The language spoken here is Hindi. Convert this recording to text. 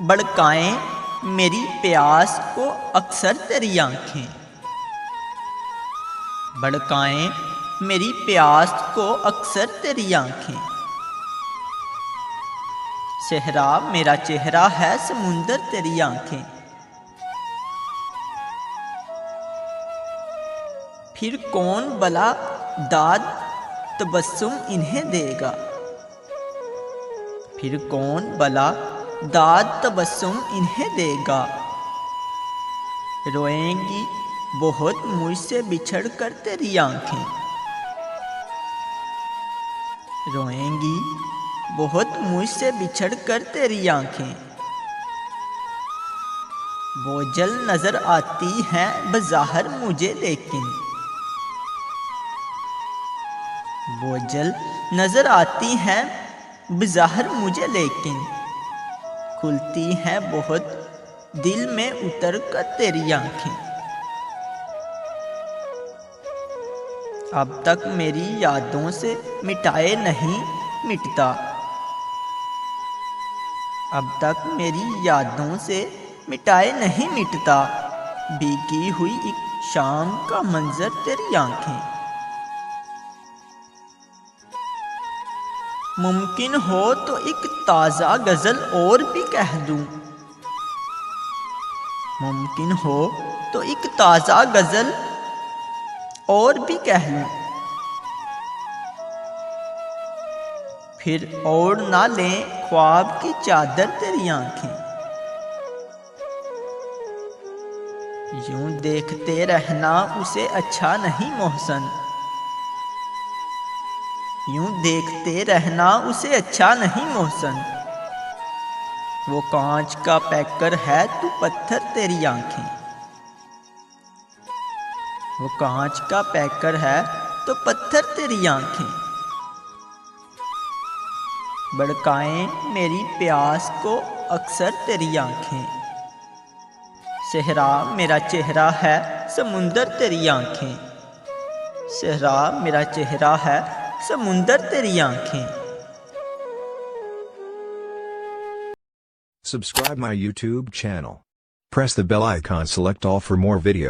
भड़काएं मेरी प्यास को अक्सर तेरी आँखें। भड़काएं मेरी प्यास को अक्सर तेरी आँखें। सेहरा मेरा चेहरा है समुंदर तेरी आँखें। फिर कौन भला दाद तबस्सुम इन्हें देगा। फिर कौन भला दाद तबस्सुम इन्हें देगा। रोएंगी बहुत मुझसे बिछड़ कर तेरी आँखें। रोएंगी बहुत मुझसे बिछड़ कर तेरी आँखें। वो जल नजर आती हैं बज़ाहिर मुझे लेकिन। वो जल नजर आती हैं बज़ाहिर मुझे लेकिन। खुलती हैं बहुत दिल में उतर कर तेरी आँखें। अब तक मेरी यादों से मिटाए नहीं मिटता। अब तक मेरी यादों से मिटाए नहीं मिटता। भीगी हुई एक शाम का मंजर तेरी आँखें। मुमकिन हो तो एक ताज़ा गज़ल और भी कह दूं। मुमकिन हो तो एक ताज़ा गज़ल और भी कह लूं। फिर ओढ़ ना लें ख्वाब की चादर तेरी आँखें। यूं देखते रहना उसे अच्छा नहीं मोहसन। यूं देखते रहना उसे अच्छा नहीं मोहसन। वो कांच का पैकर है तू पत्थर तेरी आँखें। वो कांच का पैकर है तो पत्थर तेरी आँखें। भड़काएं मेरी प्यास को अक्सर तेरी आँखें। सेहरा मेरा चेहरा है समुंदर तेरी आँखें। सेहरा मेरा चेहरा है समुंदर तेरी आँखें। Subscribe my YouTube channel. Press the bell icon, select all for more videos.